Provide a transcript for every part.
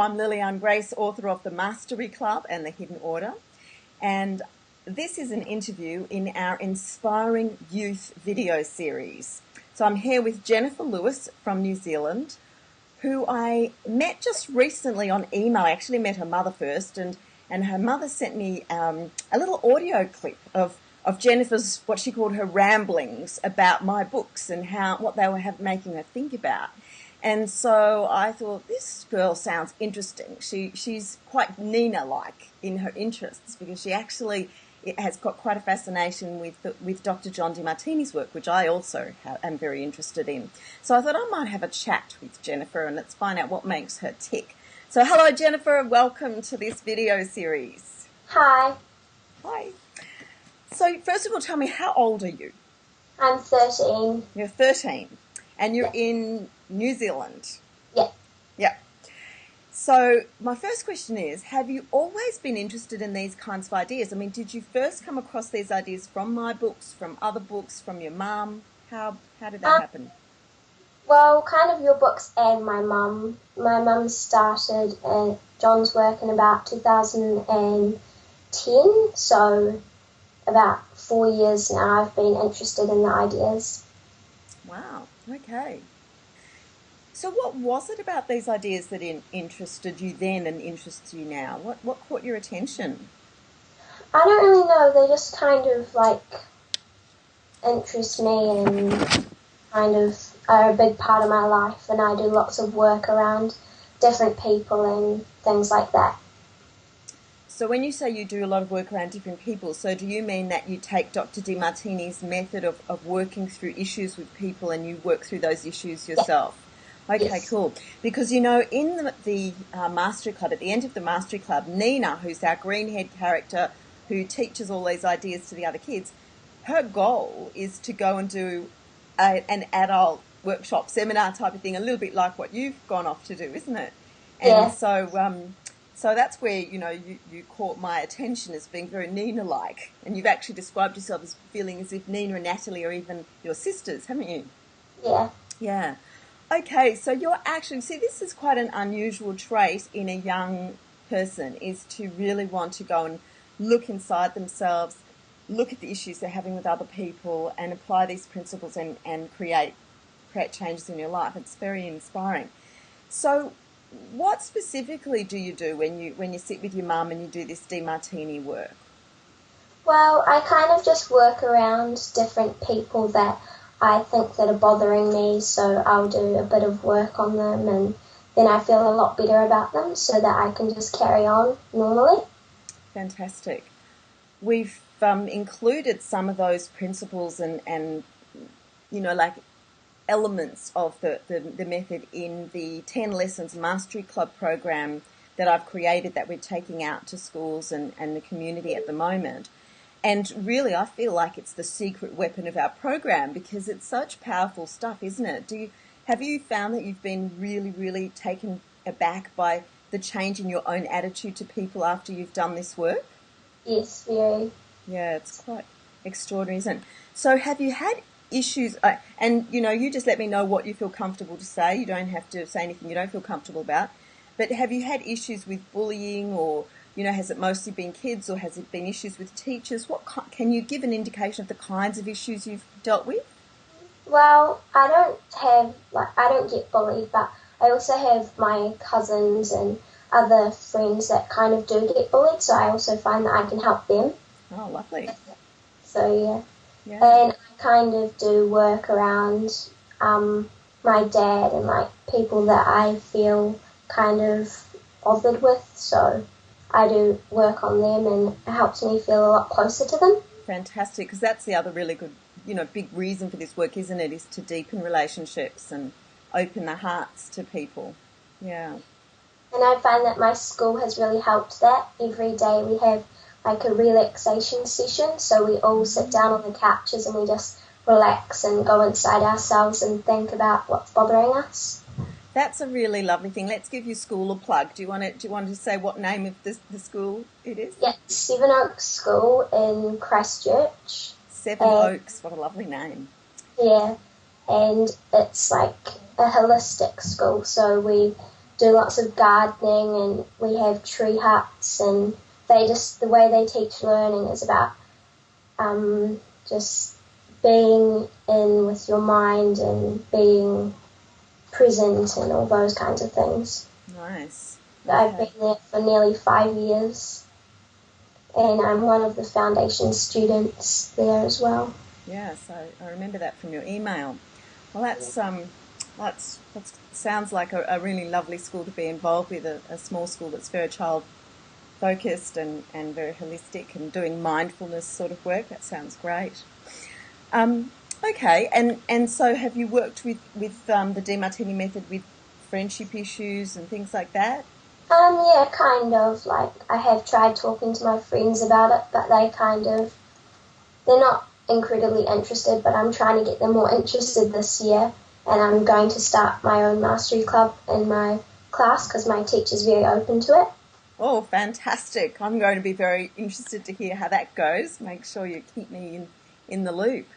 I'm Liliane Grace, author of The Mastery Club and The Hidden Order, and this is an interview in our Inspiring Youth video series. So I'm here with Jennifer Lewis from New Zealand, who I met just recently on email. I actually met her mother first, and her mother sent me a little audio clip of Jennifer's, what she called her ramblings about my books and what they were making her think about. And so I thought, this girl sounds interesting. She's quite Nina-like in her interests, because she actually has got quite a fascination with Dr. John DeMartini's work, which I also am very interested in. So I thought I might have a chat with Jennifer and let's find out what makes her tick. So hello, Jennifer. Welcome to this video series. Hi. Hi. So first of all, tell me, how old are you? I'm 13. You're 13. And you're in New Zealand? Yeah. Yeah. So my first question is, have you always been interested in these kinds of ideas? I mean, did you first come across these ideas from my books, from other books, from your mum? How did that happen? Well, kind of your books and my mum. My mum started John's work in about 2010, so about 4 years now I've been interested in the ideas. Wow, okay. So what was it about these ideas that interested you then and interests you now? What caught your attention? I don't really know, they just kind of interest me and kind of are a big part of my life, and I do lots of work around different people and things like that. So when you say you do a lot of work around different people, so do you mean that you take Dr. DeMartini's method of working through issues with people and you work through those issues yourself? Yeah. Okay, yes. Cool. Because, you know, in the Mastery Club, at the end of the Mastery Club, Nina, who's our greenhead character who teaches all these ideas to the other kids, her goal is to go and do an adult workshop seminar type of thing, a little bit like what you've gone off to do, isn't it? And yeah. So that's where, you know, you caught my attention as being very Nina-like. And you've actually described yourself as feeling as if Nina and Natalie are even your sisters, haven't you? Yeah. Yeah. Okay, so you're actually, see, this is quite an unusual trait in a young person, is to really want to go and look inside themselves, look at the issues they're having with other people and apply these principles and create changes in your life. It's very inspiring. So what specifically do you do when you sit with your mum and you do this DeMartini work? Well, I kind of just work around different people that I think that are bothering me, so I'll do a bit of work on them and then I feel a lot better about them so that I can just carry on normally. Fantastic. We've included some of those principles and you know, like elements of the method in the 10 Lessons Mastery Club program that I've created that we're taking out to schools and the community at the moment. And really, I feel like it's the secret weapon of our program because it's such powerful stuff, isn't it? Have you found that you've been really, really taken aback by the change in your own attitude to people after you've done this work? Yes, very. Yeah, it's quite extraordinary, isn't it? So have you had issues, and you know, you just let me know what you feel comfortable to say. You don't have to say anything you don't feel comfortable about. But have you had issues with bullying, or, you know, has it mostly been kids, or has it been issues with teachers? Can you give an indication of the kinds of issues you've dealt with? Well, I don't get bullied, but I also have my cousins and other friends that kind of do get bullied, so I also find that I can help them. Oh, lovely. So, yeah. And I kind of do work around my dad and people that I feel kind of bothered with, so I do work on them and it helps me feel a lot closer to them. Fantastic, because that's the other really good, you know, big reason for this work, isn't it, is to deepen relationships and open the hearts to people. Yeah. And I find that my school has really helped that. Every day we have a relaxation session, so we all sit down on the couches and we just relax and go inside ourselves and think about what's bothering us. That's a really lovely thing. Let's give your school a plug. Do you want to say what name of the school it is? Yeah, Seven Oaks School in Christchurch. Seven Oaks, what a lovely name. Yeah, and it's a holistic school, so we do lots of gardening, and we have tree huts, and the way they teach learning is about just being in with your mind and being present and all those kinds of things. Nice. Okay. I've been there for nearly 5 years, and I'm one of the foundation students there as well. Yes, I remember that from your email. Well, that sounds like a really lovely school to be involved with, a small school that's very child focused and very holistic and doing mindfulness sort of work. That sounds great. Okay, and so have you worked with the DeMartini method with friendship issues and things like that? Yeah, kind of. Like, I have tried talking to my friends about it, but they're not incredibly interested, but I'm trying to get them more interested this year, and I'm going to start my own mastery club in my class because my teacher's very open to it. Oh, fantastic. I'm going to be very interested to hear how that goes. Make sure you keep me in the loop.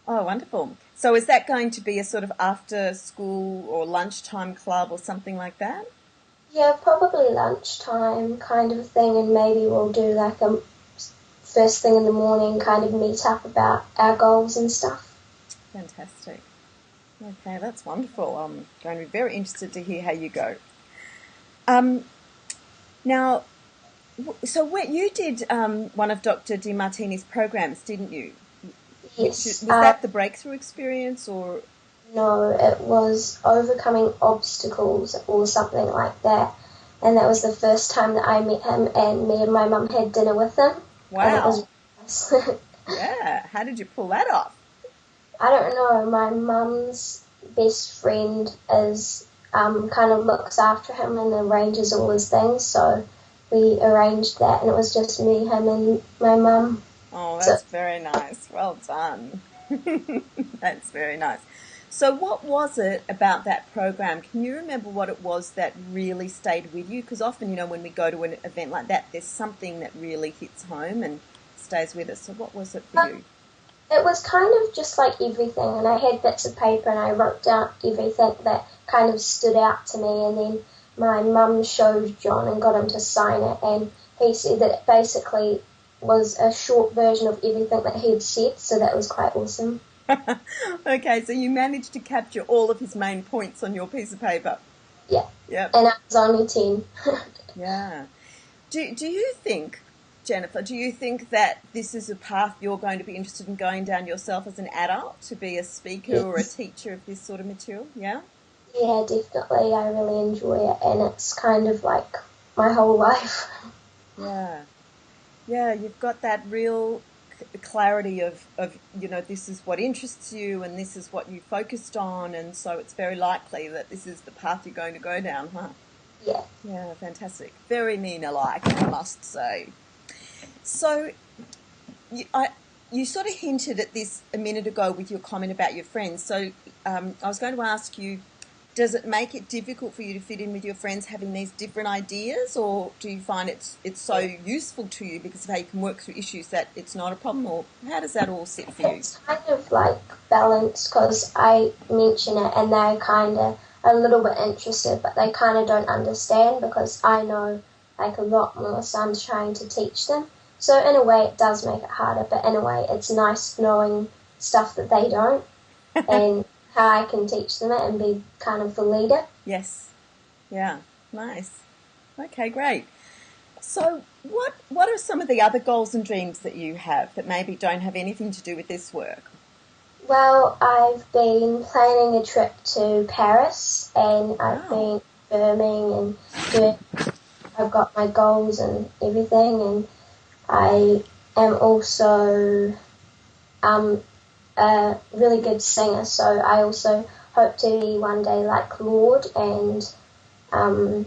Oh, wonderful. So is that going to be a sort of after school or lunchtime club or something like that? Yeah, probably lunchtime kind of thing, and maybe we'll do like a first thing in the morning kind of meet up about our goals and stuff. Fantastic. Okay, that's wonderful. I'm going to be very interested to hear how you go. Now, so you did one of Dr. DeMartini's programs, didn't you? Yes. Was that the breakthrough experience or? No, it was overcoming obstacles or something like that. And that was the first time that I met him, and me and my mum had dinner with him. Wow. And it was nice. Yeah. How did you pull that off? I don't know. My mum's best friend is kind of looks after him and arranges all his things. So we arranged that, and it was just me, him, and my mum. Oh, that's very nice. Well done. That's very nice. So what was it about that program? Can you remember what it was that really stayed with you? Because often, you know, when we go to an event like that, there's something that really hits home and stays with us. So what was it for you? It was kind of just like everything, and I had bits of paper and I wrote down everything that kind of stood out to me, and then my mum showed John and got him to sign it, and he said that it basically was a short version of everything that he had said, so that was quite awesome. Okay, so you managed to capture all of his main points on your piece of paper. Yeah. Yep. And I was only 10. Yeah. Do you think, Jennifer, that this is a path you're going to be interested in going down yourself as an adult, to be a speaker or a teacher of this sort of material? Yeah? Yeah, definitely. I really enjoy it, and it's kind of like my whole life. Yeah. Yeah, you've got that real clarity of, you know, this is what interests you and this is what you focused on, and so it's very likely that this is the path you're going to go down, huh? Yeah. Yeah, fantastic. Very Nina-like, I must say. So you sort of hinted at this a minute ago with your comment about your friends. So I was going to ask you, does it make it difficult for you to fit in with your friends having these different ideas, or do you find it's so useful to you because of how you can work through issues that it's not a problem, or how does that all sit for you? It's kind of like balanced, because I mention it and they're kind of a little bit interested, but they kind of don't understand because I know like a lot more, so I'm trying to teach them. So in a way it does make it harder, but in a way it's nice knowing stuff that they don't and how I can teach them it and be kind of the leader. Yes. Yeah. Nice. Okay, great. So what are some of the other goals and dreams that you have that maybe don't have anything to do with this work? Well, I've been planning a trip to Paris, and I've been filming and I've got my goals and everything, and I am also a really good singer, so I also hope to be one day like Claude and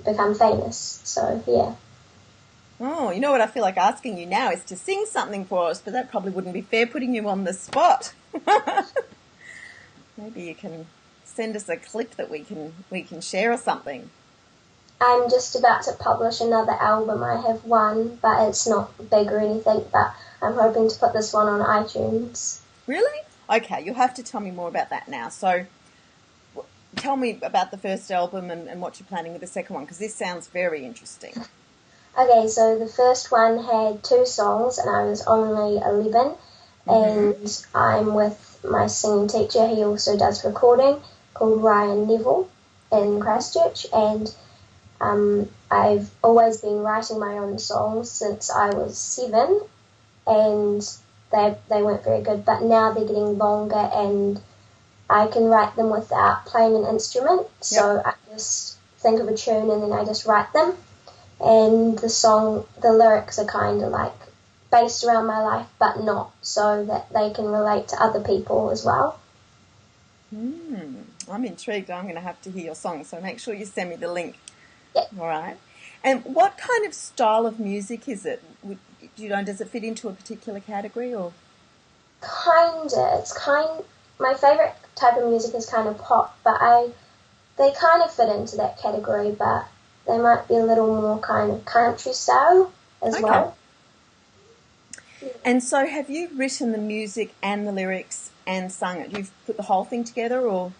become famous. So, yeah. Oh, you know what I feel like asking you now is to sing something for us, but that probably wouldn't be fair putting you on the spot. Maybe you can send us a clip that we can share or something. I'm just about to publish another album. I have one, but it's not big or anything, but I'm hoping to put this one on iTunes. Really? Okay, you'll have to tell me more about that now. So tell me about the first album and what you're planning with the second one, because this sounds very interesting. Okay, so the first one had 2 songs and I was only 11, and I'm with my singing teacher. He also does recording, called Ryan Neville in Christchurch, and I've always been writing my own songs since I was 7, and they weren't very good, but now they're getting longer and I can write them without playing an instrument. So I just think of a tune and then I just write them. And the lyrics are kind of like based around my life, but not, so that they can relate to other people as well. I'm intrigued. I'm going to have to hear your song, so make sure you send me the link. Yeah. All right. And what kind of style of music is it? Does it fit into a particular category or? Kinda. My favourite type of music is kind of pop, but they kind of fit into that category, but they might be a little more kind of country style as well. And so have you written the music and the lyrics and sung it? You've put the whole thing together, or?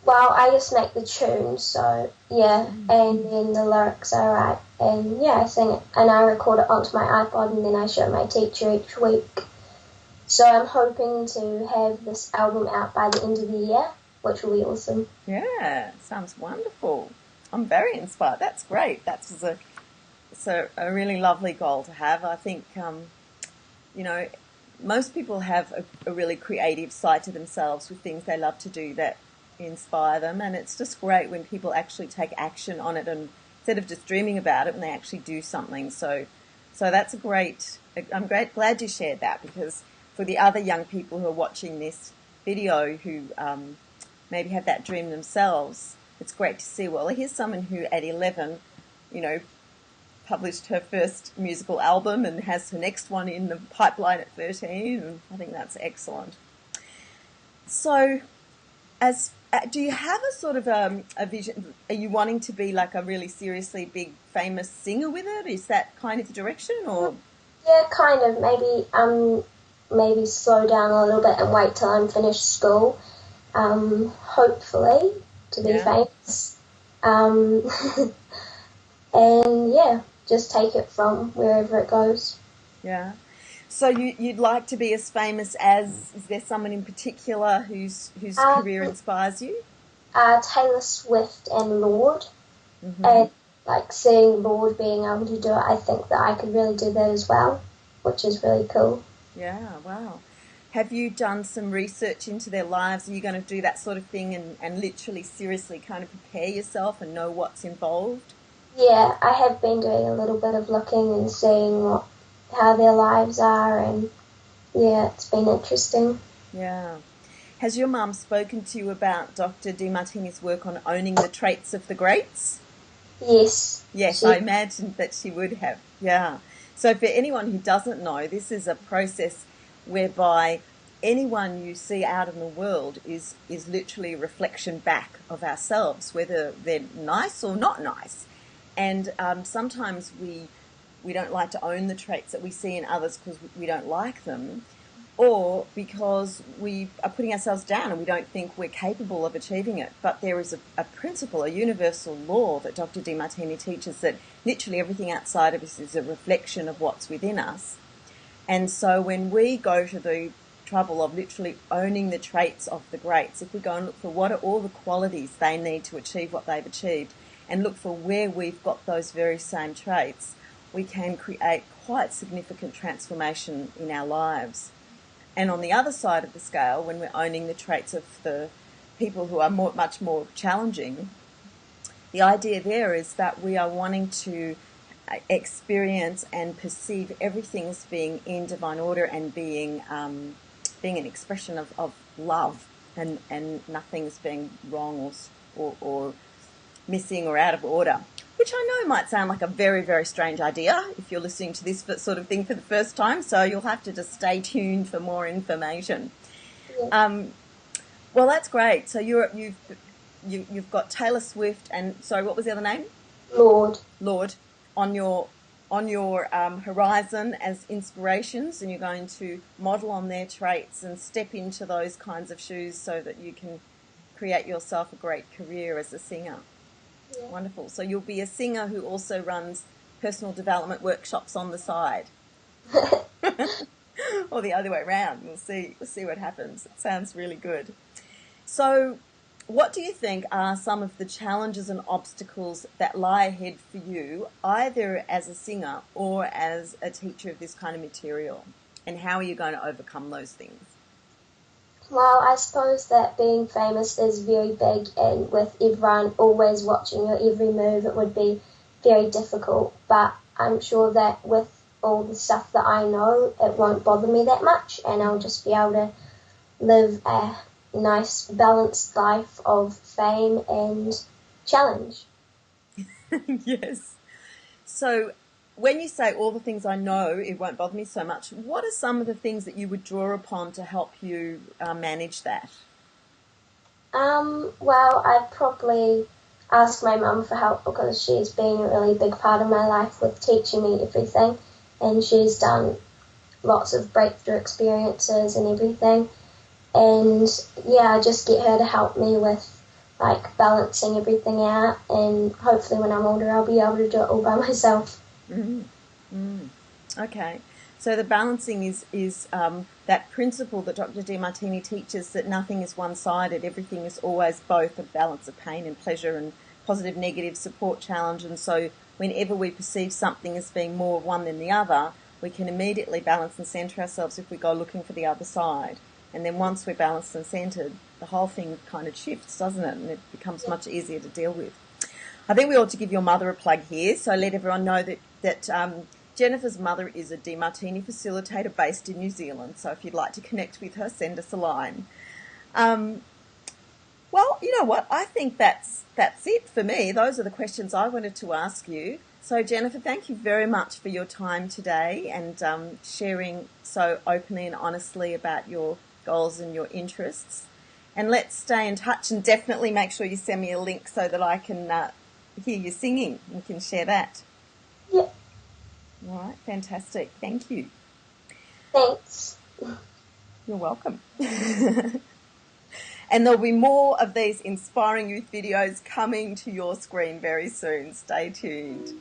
Well, I just make the tune, so yeah, and then the lyrics I write, and yeah, I sing it, and I record it onto my iPod, and then I show my teacher each week. So I'm hoping to have this album out by the end of the year, which will be awesome. Yeah, sounds wonderful. I'm very inspired. That's great. It's a really lovely goal to have. I think, most people have a really creative side to themselves with things they love to do that inspire them, and it's just great when people actually take action on it, and instead of just dreaming about it, when they actually do something. So that's I'm glad you shared that, because for the other young people who are watching this video who maybe have that dream themselves, it's great to see, well, here's someone who at 11, published her first musical album and has her next one in the pipeline at 13, and I think that's excellent. So do you have a sort of a vision? Are you wanting to be like a really seriously big famous singer with it? Is that kind of the direction, or? Yeah, kind of. Maybe slow down a little bit and wait till I'm finished school. Hopefully to be famous. And yeah, just take it from wherever it goes. Yeah. So you'd like to be as famous as? Is there someone in particular whose career inspires you? Taylor Swift and Lorde. And like seeing Lorde being able to do it, I think that I could really do that as well, which is really cool. Yeah, wow. Have you done some research into their lives? Are you going to do that sort of thing and literally seriously kind of prepare yourself and know what's involved? Yeah, I have been doing a little bit of looking and seeing how their lives are, and yeah, it's been interesting. Yeah. Has your mum spoken to you about Dr. Demartini's work on owning the traits of the greats? Yes. Yes, I imagined that she would have. Yeah. So for anyone who doesn't know, this is a process whereby anyone you see out in the world is literally a reflection back of ourselves, whether they're nice or not nice. And sometimes we don't like to own the traits that we see in others because we don't like them, or because we are putting ourselves down and we don't think we're capable of achieving it. But there is a principle, a universal law that Dr. Demartini teaches, that literally everything outside of us is a reflection of what's within us. And so when we go to the trouble of literally owning the traits of the greats, if we go and look for what are all the qualities they need to achieve what they've achieved, and look for where we've got those very same traits, we can create quite significant transformation in our lives. And on the other side of the scale, when we're owning the traits of the people who are much more challenging, the idea there is that we are wanting to experience and perceive everything as being in divine order and being an expression of love, and nothing's being wrong or missing or out of order, which I know might sound like a very, very strange idea if you're listening to this sort of thing for the first time, so you'll have to just stay tuned for more information. Yeah. Well, that's great. So you've got Taylor Swift and, sorry, what was the other name? Lorde on your horizon as inspirations, and you're going to model on their traits and step into those kinds of shoes so that you can create yourself a great career as a singer. Yeah. Wonderful. So you'll be a singer who also runs personal development workshops on the side. Or the other way around. We'll see what happens. It sounds really good. So what do you think are some of the challenges and obstacles that lie ahead for you, either as a singer or as a teacher of this kind of material? And how are you going to overcome those things? Well, I suppose that being famous is very big, and with everyone always watching your every move, it would be very difficult. But I'm sure that with all the stuff that I know, it won't bother me that much, and I'll just be able to live a nice, balanced life of fame and challenge. Yes. So when you say all the things I know, it won't bother me so much, what are some of the things that you would draw upon to help you manage that? Well, I'd probably ask my mum for help because she's been a really big part of my life with teaching me everything, and she's done lots of breakthrough experiences and everything. And yeah, just get her to help me with like balancing everything out, and hopefully when I'm older I'll be able to do it all by myself. Okay. So the balancing is that principle that Dr. Demartini teaches, that nothing is one-sided. Everything is always both a balance of pain and pleasure and positive, negative, support, challenge. And so whenever we perceive something as being more of one than the other, we can immediately balance and centre ourselves if we go looking for the other side. And then once we're balanced and centred, the whole thing kind of shifts, doesn't it? And it becomes much easier to deal with. I think we ought to give your mother a plug here, so let everyone know that Jennifer's mother is a Demartini facilitator based in New Zealand. So if you'd like to connect with her, send us a line. Well, you know what? I think that's it for me. Those are the questions I wanted to ask you. So Jennifer, thank you very much for your time today and sharing so openly and honestly about your goals and your interests. And let's stay in touch, and definitely make sure you send me a link so that I can hear you singing. We can share that. Yeah. All right, fantastic. Thank you. Thanks. You're welcome. And there'll be more of these inspiring youth videos coming to your screen very soon. Stay tuned.